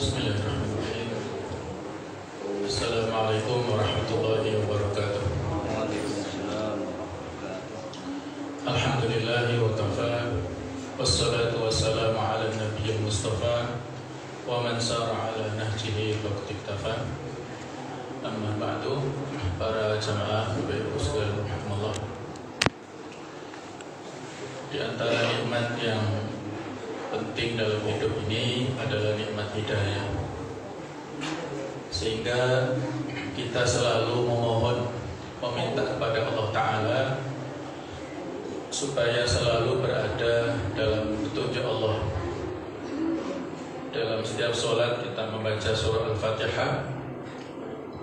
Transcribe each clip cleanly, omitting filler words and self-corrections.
Bismillahirrahmanirrahim. Assalamualaikum warahmatullahi wabarakatuh. Waalaikumsalam. Alhamdulillahi wa kafa. Wassalatu wassalamu ala nabiyyil mustafa wa man sara ala nahjihi faqtiktafa. Amma ba'du. Para jamaah Bapak Ibu sekalian rahimakumullah. Di antara nikmat yang penting dalam hidup ini adalah nikmat hidayah. Sehingga kita selalu meminta kepada Allah Ta'ala supaya selalu berada dalam petunjuk Allah. Dalam setiap sholat kita membaca surah Al-Fatihah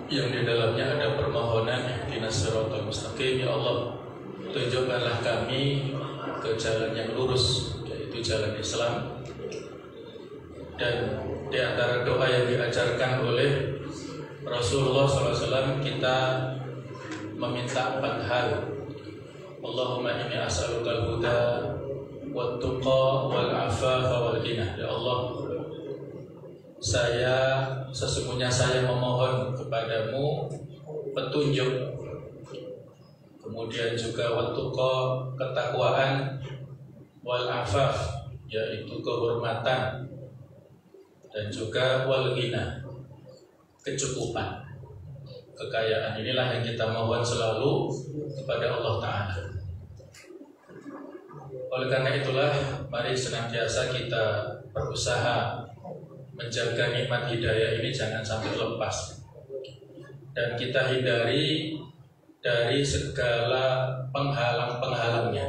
yang di dalamnya ada permohonan ihdinas siratal mustaqim, ya Allah tunjukkanlah kami ke jalan yang lurus, yaitu jalan Islam. Dan di antara doa yang diajarkan oleh Rasulullah SAW, kita meminta 4 hal. Allahumma inni as'alukal huda wat tuqa wal afafa wal ghina. Ya Allah, sesungguhnya saya memohon kepadamu petunjuk, kemudian juga wat tuqa, ketakwaan, wal afaf, yaitu kehormatan, dan juga wal ghina, kecukupan, kekayaan. Inilah yang kita mohon selalu kepada Allah Ta'ala. Oleh karena itulah, mari senantiasa kita berusaha menjaga nikmat hidayah ini jangan sampai lepas, dan kita hindari dari segala penghalang-penghalangnya.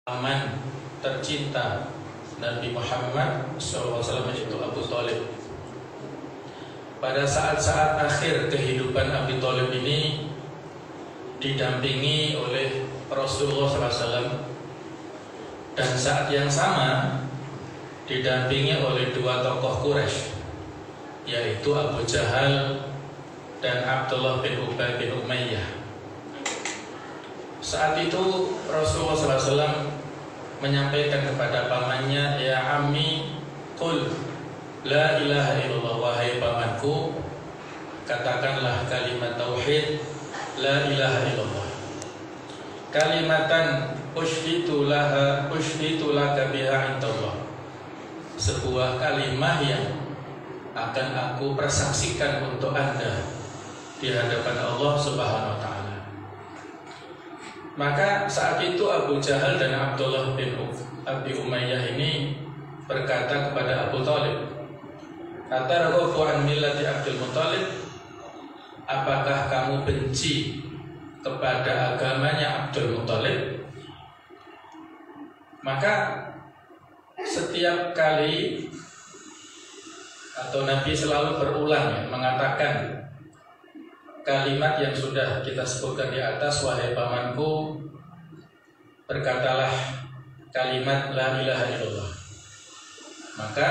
Aman tercinta Nabi Muhammad SAW itu Abu Thalib. Pada saat-saat akhir kehidupan Abi Thalib ini didampingi oleh Rasulullah SAW, dan saat yang sama didampingi oleh 2 tokoh Quraisy, yaitu Abu Jahal dan Abdullah bin Ubay bin Umayyah. Saat itu Rasulullah SAW menyampaikan kepada pamannya, ya ammi qul la ilaha illallah, wahai pamanku katakanlah kalimat tauhid la ilaha illallah, kalimatan ushhidu laka biha indallah, sebuah kalimah yang akan aku persaksikan untuk Anda di hadapan Allah Subhanahu wa taala. Maka saat itu Abu Jahal dan Abdullah bin Abi Umayyah ini berkata kepada Abu Thalib, atarghabu an millati Abdul Muthalib, apakah kamu benci kepada agamanya Abdul Muthalib? Maka setiap kali atau Nabi selalu berulang ya, mengatakan kalimat yang sudah kita sebutkan di atas, wahai pamanku berkatalah kalimat la ilaha illallah. Maka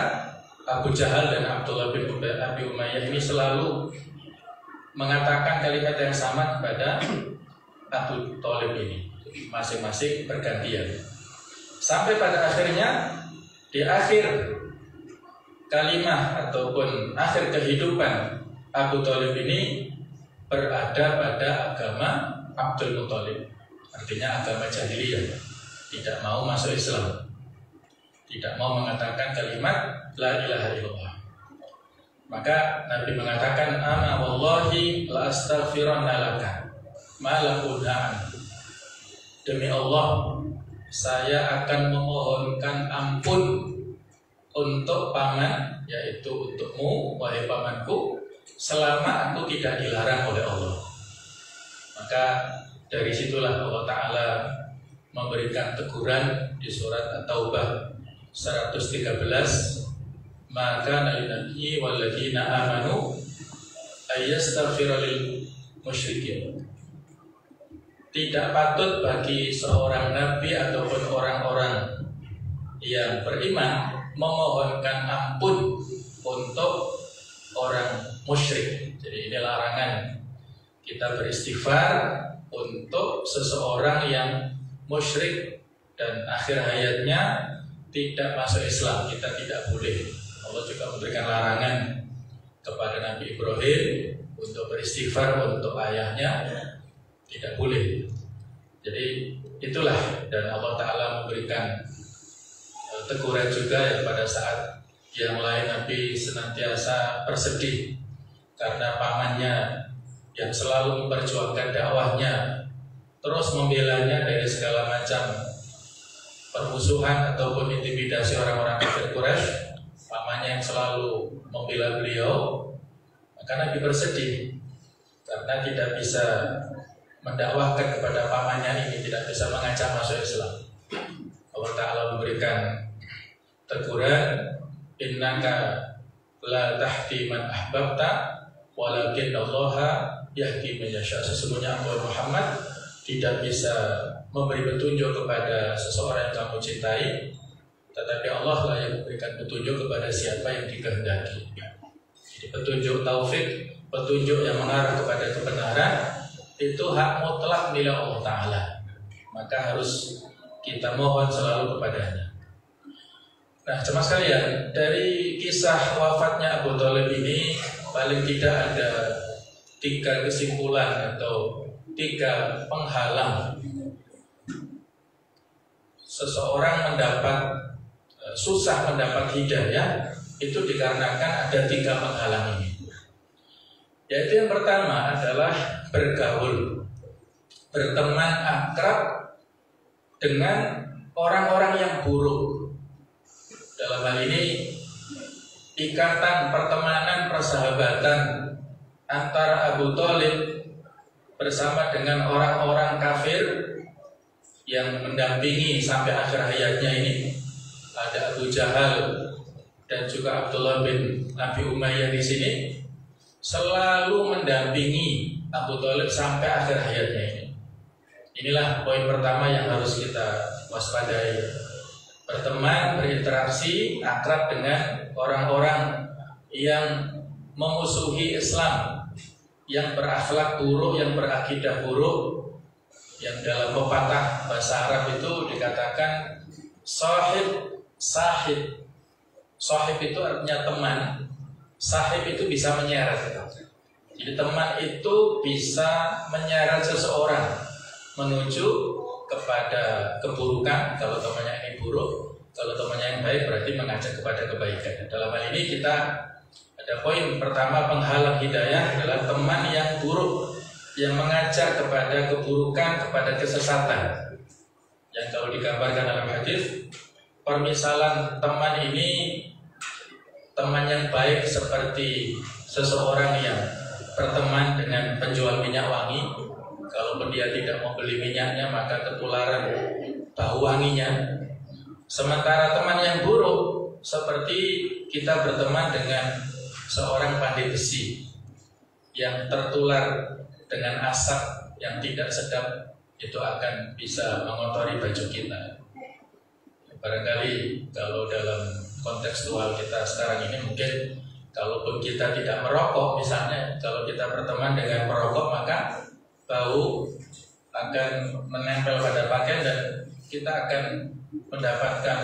Abu Jahal dan Abdullah bin Abi Umayyah ini selalu mengatakan kalimat yang sama kepada Abu Thalib ini, masing-masing bergantian, sampai pada akhirnya di akhir kalimat ataupun akhir kehidupan Abu Thalib ini berada pada agama Abdul Muthalib, artinya agama jahiliyah, tidak mau masuk Islam, tidak mau mengatakan kalimat la ilaha illallah. Maka Nabi mengatakan, ana wallahi la astaghfiranna laka ma lam unha, demi Allah saya akan memohonkan ampun untuk paman, yaitu untukmu wahai pamanku, selama aku tidak dilarang oleh Allah. Maka dari situlah Allah Ta'ala memberikan teguran di surat At-Taubah 113, maka nabi walladzina amanu ayyastaghfira lil musyrikin. Tidak patut bagi seorang nabi ataupun orang-orang yang beriman memohonkan ampun untuk orang musyrik. Jadi ini larangan kita beristighfar untuk seseorang yang musyrik dan akhir hayatnya tidak masuk Islam. Kita tidak boleh Allah juga memberikan larangan kepada Nabi Ibrahim untuk beristighfar untuk ayahnya, tidak boleh. Jadi itulah, dan Allah Ta'ala memberikan teguran juga yang pada saat yang lain Nabi senantiasa bersedih karena pamannya yang selalu memperjuangkan dakwahnya, terus membelanya dari segala macam permusuhan ataupun intimidasi orang-orang kafir Quraisy. Pamannya yang selalu membela beliau, maka Nabi bersedih karena tidak bisa mendakwahkan kepada pamannya ini, tidak bisa mengajak masuk Islam. Allah Ta'ala memberikan teguran, innaka la tahdi man ahbabta walakin Allah yahdi man yasha. Sesungguhnya Muhammad Muhammad tidak bisa memberi petunjuk kepada seseorang yang kamu cintai, tetapi Allah lah yang memberikan petunjuk kepada siapa yang dikehendaki. Jadi petunjuk taufik, petunjuk yang mengarah kepada kebenaran, itu hak mutlak milik Allah Ta'ala. Maka harus kita mohon selalu kepadanya. Nah, jemaah sekalian, dari kisah wafatnya Abu Thalib ini paling tidak ada 3 kesimpulan atau 3 penghalang seseorang susah mendapat hidayah, itu dikarenakan ada 3 penghalang ini. Yaitu yang pertama adalah bergaul, berteman akrab dengan orang-orang yang buruk. Dalam hal ini ikatan pertemanan persahabatan antara Abu Thalib bersama dengan orang-orang kafir yang mendampingi sampai akhir hayatnya ini. Ada Abu Jahal dan juga Abdullah bin Abi Umayyah di sini selalu mendampingi Abu Thalib sampai akhir hayatnya ini. Inilah poin pertama yang harus kita waspadai. Berteman, berinteraksi, akrab dengan orang-orang yang memusuhi Islam, yang berakhlak buruk, yang berakidah buruk, yang dalam pepatah bahasa Arab itu dikatakan sahib. Sahib itu artinya teman. Sahib itu bisa menyeret. Jadi teman itu bisa menyeret seseorang menuju kepada keburukan. Kalau temannya ini buruk, kalau temannya yang baik berarti mengajak kepada kebaikan. Dalam hal ini kita ada poin pertama, penghalang hidayah adalah teman yang buruk, yang mengajak kepada keburukan, kepada kesesatan. Yang kalau digambarkan dalam hadis, permisalan teman ini, teman yang baik seperti seseorang yang berteman dengan penjual minyak wangi. Kalaupun dia tidak mau beli minyaknya, maka ketularan bau wanginya. Sementara teman yang buruk seperti kita berteman dengan seorang pandai besi yang tertular dengan asap yang tidak sedap, itu akan bisa mengotori baju kita. Barangkali kalau dalam kontekstual kita sekarang ini, mungkin kalaupun kita tidak merokok misalnya, kalau kita berteman dengan perokok, maka bau akan menempel pada pakaian dan kita akan mendapatkan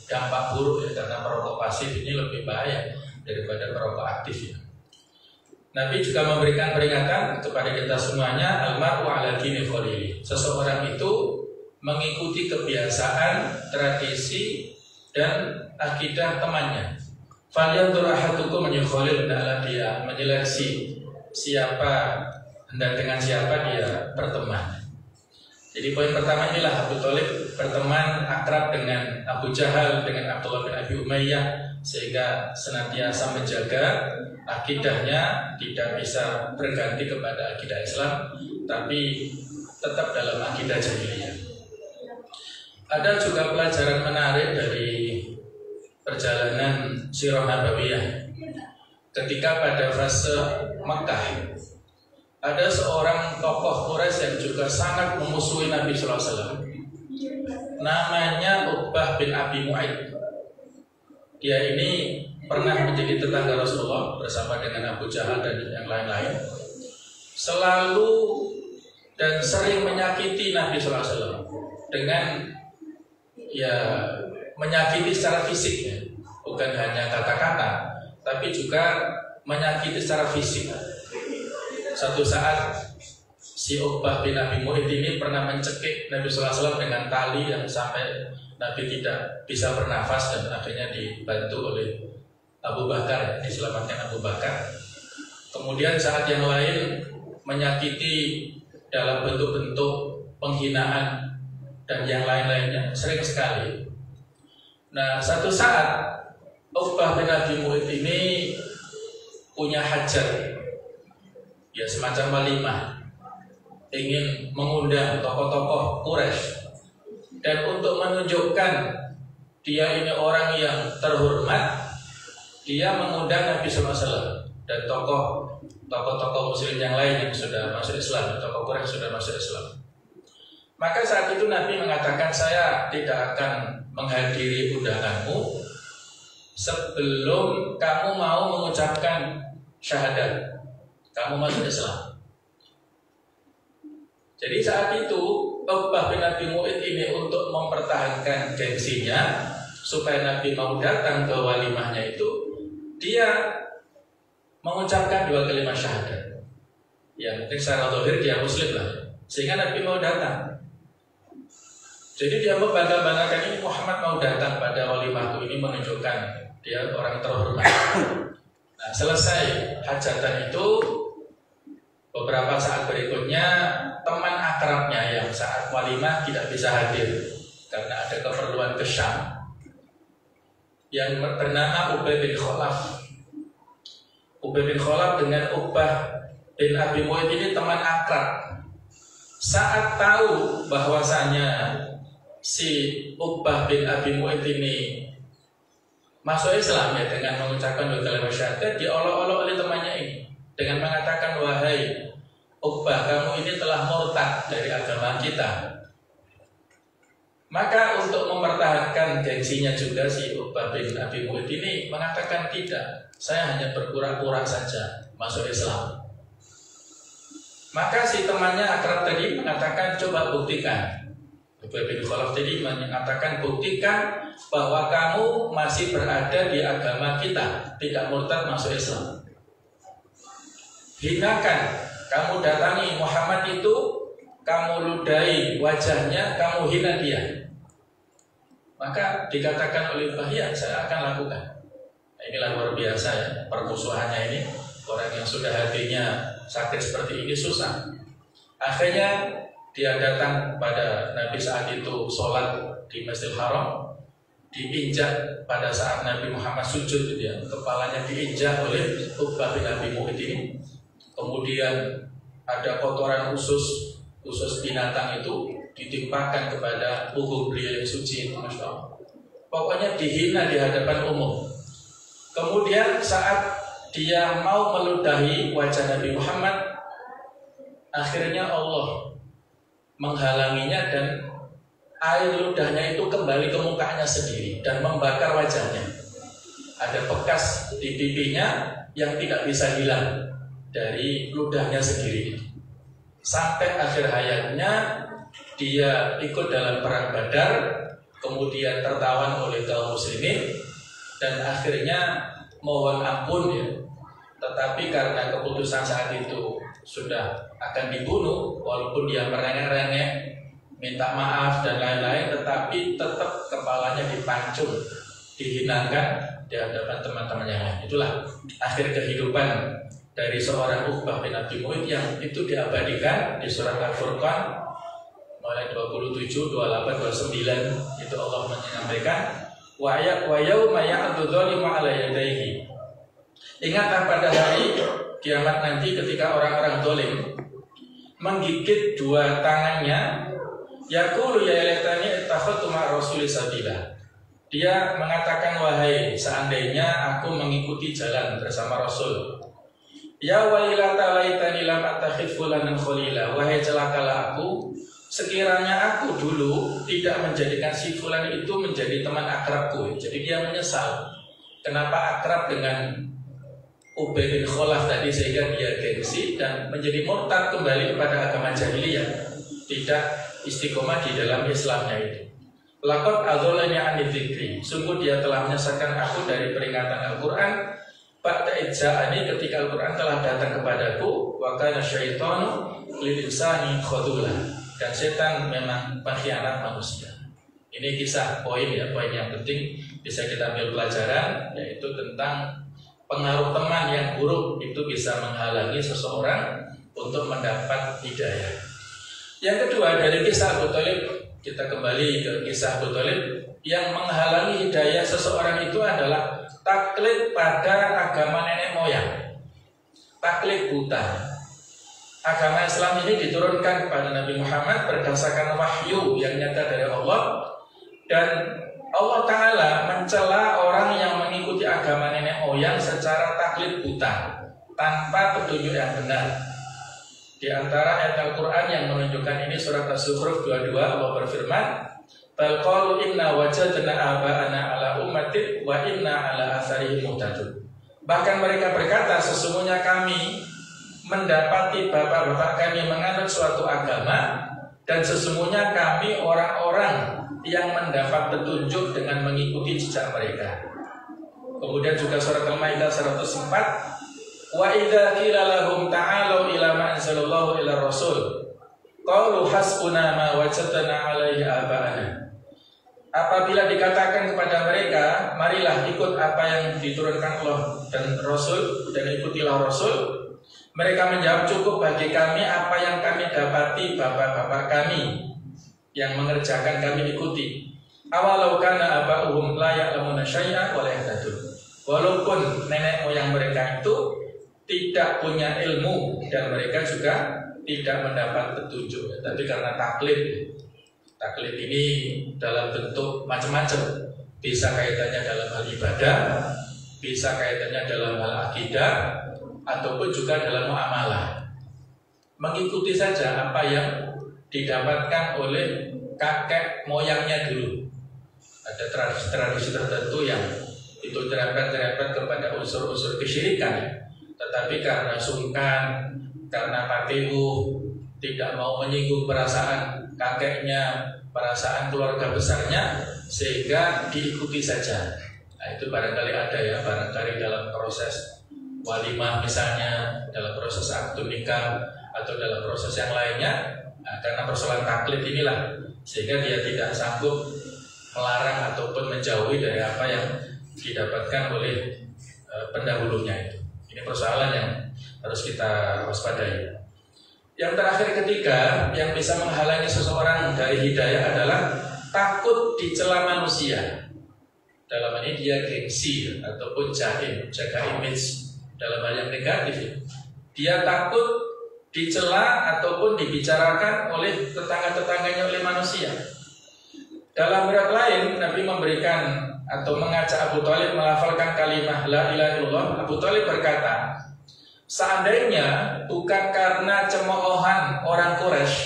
dampak buruk ya, karena perokok pasif ini lebih bahaya daripada perokok aktif ya. Nabi juga memberikan peringatan kepada kita semuanya, almaru ala dini khalili. Seseorang itu mengikuti kebiasaan, tradisi dan akidah temannya. Falyanzur ahadukum man yukhalil, hendaklah dia menyeleksi dengan siapa dia berteman. Jadi poin pertama inilah, Abu Thalib berteman akrab dengan Abu Jahal, dengan Abdullah bin Abi Umayyah, sehingga senantiasa menjaga akidahnya tidak bisa berganti kepada akidah Islam, tapi tetap dalam akidah jahiliyah. Ada juga pelajaran menarik dari perjalanan Sirah Nabawiyah. Ketika pada fase Makkah, ada seorang tokoh Quraisy yang juga sangat memusuhi Nabi SAW. Namanya Uqbah bin Abi Mu'aid. Dia ini pernah menjadi tetangga Rasulullah bersama dengan Abu Jahal dan yang lain-lain. Selalu dan sering menyakiti Nabi SAW dengan menyakiti secara fisik ya. bukan hanya kata-kata, tapi juga menyakiti secara fisik. Satu saat si Uqbah bin Abi Mu'ayth ini pernah mencekik Nabi SAW dengan tali yang sampai Nabi tidak bisa bernafas, dan akhirnya dibantu oleh Abu Bakar, diselamatkan Abu Bakar. Kemudian saat yang lain menyakiti dalam bentuk-bentuk penghinaan dan yang lain-lainnya, sering sekali. Nah, satu saat Uqbah bin Abi Mu'ayth ini punya hajat, ya semacam walimah, ingin mengundang tokoh-tokoh Quraisy, dan untuk menunjukkan dia ini orang yang terhormat, dia mengundang Nabi SAW dan tokoh-tokoh Muslim yang lain yang sudah masuk Islam, tokoh Quraisy sudah masuk Islam. Maka saat itu Nabi mengatakan, saya tidak akan menghadiri undanganmu sebelum kamu mau mengucapkan syahadat, kamu masuk Islam. Jadi saat itu Uqbah bin Abi Mu'ayth ini untuk mempertahankan gengsinya supaya Nabi mau datang ke walimahnya itu, dia mengucapkan 2 kalimat syahadat. Ya mungkin secara zahir dia muslim lah, sehingga Nabi mau datang. Jadi dia membangga-banggakan, ini Muhammad mau datang pada walimahku ini, menunjukkan dia orang terhormat. Nah, selesai hajatan itu, beberapa saat berikutnya teman akrabnya yang saat walimah tidak bisa hadir karena ada keperluan ke Syam, yang bernama Ubay bin Khalaf. Ubay bin Khalaf dengan Uqbah bin Abi Mu'ayth ini teman akrab. Saat tahu bahwasanya si Uqbah bin Abi Mu'ayth ini masuk Islam ya dengan mengucapkan 2 kalimat syahadat, diolok-olok oleh temannya ini dengan mengatakan, wahai Uqbah, kamu ini telah murtad dari agama kita. Maka untuk mempertahankan gengsinya juga, si Uqbah bin Abi Mu'ayth ini mengatakan, tidak, saya hanya berpura-pura saja masuk Islam. Maka si temannya akrab tadi mengatakan, coba buktikan. Ubay bin Khalaf tadi mengatakan, buktikan bahwa kamu masih berada di agama kita, tidak murtad masuk Islam. Hinakan, kamu datangi Muhammad itu, kamu ludahi wajahnya, kamu hina dia. Maka dikatakan oleh Bahya, saya akan lakukan. Nah, inilah luar biasa ya permusuhannya ini. Orang yang sudah hatinya sakit seperti ini susah. Akhirnya dia datang pada Nabi saat itu sholat di Masjidil Haram, diinjak pada saat Nabi Muhammad sujud, dia kepalanya diinjak oleh Uqbah bin Abi Mu'ayth ini. Kemudian ada kotoran usus binatang itu ditimpakan kepada punggung beliau yang suci itu, Masya Allah. Pokoknya dihina di hadapan umum. Kemudian saat dia mau meludahi wajah Nabi Muhammad, akhirnya Allah menghalanginya dan air ludahnya itu kembali ke mukanya sendiri dan membakar wajahnya. Ada bekas di pipinya yang tidak bisa hilang dari ludahnya sendiri. Sampai akhir hayatnya dia ikut dalam perang Badar, kemudian tertawan oleh kaum muslimin dan akhirnya mohon ampun ya. Tetapi karena keputusan saat itu sudah akan dibunuh, walaupun dia merengek-rengek minta maaf dan lain-lain, tetapi tetap kepalanya dipancung, dihinakan di hadapan teman-teman yang lain. Itulah akhir kehidupan dari seorang Uqbah bin Abi Mu'ayth yang itu diabadikan di surat Al-Furqan mulai 27, 28, 29. Itu Allah menyampaikan, wa yauma ya'adzu dzalimu 'ala yadayhi. Ingatlah pada hari kiamat nanti ketika orang-orang zalim menggigit 2 tangannya, yaqulu ya laitani ittakhadtu ma'a rasuli sabila. Dia mengatakan, wahai seandainya aku mengikuti jalan bersama Rasul. Ya wailata laitani lam attakhidh fulanan khalila. Wahai celakalah aku, sekiranya aku dulu tidak menjadikan si fulan itu menjadi teman akrabku. Jadi dia menyesal kenapa akrab dengan Ubay bin Khalaf tadi, sehingga dia gengsi dan menjadi murtad kembali kepada agama jahiliyah, tidak istiqomah di dalam Islamnya itu. Laqad adallani 'ani dzikri. Sungguh dia telah menyesatkan aku dari peringatan Al-Qur'an. Ba'da idza'ani, ketika Al-Qur'an telah datang kepadaku. Wa kana syaitanu lil insani khadula. Dan setan memang pengkhianat manusia. Ini kisah poin yang penting bisa kita ambil pelajaran, yaitu tentang pengaruh teman yang buruk itu bisa menghalangi seseorang untuk mendapat hidayah. Yang kedua, dari kisah Abu Thalib, kita kembali ke kisah Abu Thalib. Yang menghalangi hidayah seseorang itu adalah taklid pada agama nenek moyang, taklid buta. Agama Islam ini diturunkan kepada Nabi Muhammad berdasarkan wahyu yang nyata dari Allah, dan Allah Ta'ala mencela orang yang mengikuti agama nenek moyang secara taklid buta, tanpa petunjuk yang benar. Di antara ayat Al-Quran yang menunjukkan ini surat As-Zukhruf 22, Allah berfirman, bal qalu inna wajadna aba'ana ala ummatin wa inna ala atharihim muhtadun. Bahkan mereka berkata, sesungguhnya kami mendapati bapak-bapak kami menganut suatu agama, dan sesungguhnya kami orang-orang yang mendapat petunjuk dengan mengikuti jejak mereka. Kemudian juga surat Al-Maidah 104, wa idza qila lahum ta'alu ila ma anzalallahu ila rasul qalu hasbuna ma wajadna 'alaihi aba'ana. Apabila dikatakan kepada mereka, marilah ikut apa yang diturunkan Allah dan Rasul, dan ikutilah Rasul, mereka menjawab, cukup bagi kami apa yang kami dapati bapak-bapak kami yang mengerjakan kami ikuti. Awalau kana aba'uhum la ya'lamuna syai'an wa la yahtadun. Walaupun nenek moyang mereka itu tidak punya ilmu dan mereka juga tidak mendapat petunjuk, tapi karena taklid. Taklid ini dalam bentuk macam-macam. Bisa kaitannya dalam hal ibadah, bisa kaitannya dalam hal akidah, ataupun juga dalam muamalah. Mengikuti saja apa yang didapatkan oleh kakek moyangnya dulu. Ada tradisi-tradisi tertentu yang itu terapet kepada unsur-unsur kesyirikan, tetapi karena sungkan, karena patihu, tidak mau menyinggung perasaan kakeknya, perasaan keluarga besarnya, sehingga diikuti saja. Nah, itu barangkali ada ya, barangkali dalam proses walimah misalnya, dalam proses akad nikah, atau dalam proses yang lainnya. Nah, karena persoalan taklid inilah sehingga dia tidak sanggup melarang ataupun menjauhi dari apa yang didapatkan oleh pendahulunya itu. Ini persoalan yang harus kita waspadai. Yang terakhir ketiga, yang bisa menghalangi seseorang dari hidayah adalah takut dicela manusia. Dalam ini dia gengsi ataupun jaga image dalam hal yang negatif. Dia takut dicela ataupun dibicarakan oleh tetangga-tetangganya, oleh manusia. Dalam riwayat lain, Nabi memberikan atau mengajak Abu Thalib melafalkan kalimat la ilaha illallah. Abu Thalib berkata, seandainya bukan karena cemoohan orang Quraisy,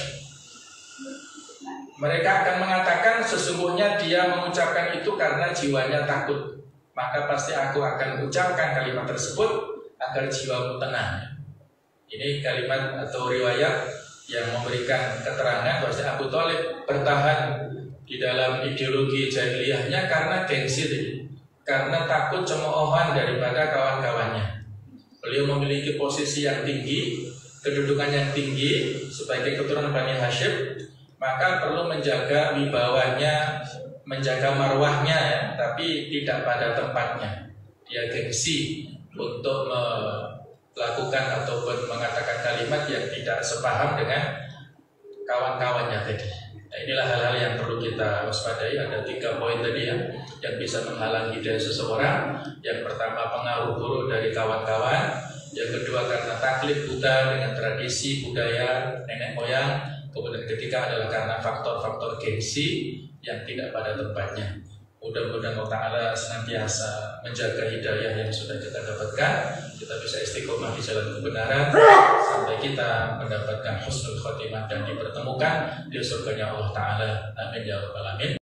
mereka akan mengatakan sesungguhnya dia mengucapkan itu karena jiwanya takut, maka pasti aku akan ucapkan kalimat tersebut agar jiwamu tenang. Ini kalimat atau riwayat yang memberikan keterangan bahwa Abu Thalib bertahan di dalam ideologi jahiliyahnya karena gengsi, karena takut cemoohan daripada kawan-kawannya. Beliau memiliki posisi yang tinggi, kedudukan yang tinggi sebagai keturunan Bani Hashim, maka perlu menjaga wibawanya, menjaga marwahnya ya, tapi tidak pada tempatnya. Dia gengsi untuk melakukan ataupun mengatakan kalimat yang tidak sepaham dengan kawan-kawannya tadi. Nah, inilah hal-hal yang perlu kita waspadai. Ada 3 poin tadi ya, yang bisa menghalangi hidayah seseorang. Yang pertama, pengaruh buruk dari kawan-kawan. Yang kedua, karena taklid buta dengan tradisi budaya nenek moyang. Kemudian ketiga adalah karena faktor-faktor gengsi yang tidak pada tempatnya. Mudah-mudahan Allah Ta'ala senantiasa menjaga hidayah yang sudah kita dapatkan. Kita bisa istiqomah di jalan kebenaran sampai kita mendapatkan husnul khotimah dan dipertemukan di surganya Allah Ta'ala. Amin ya rabbal alamin.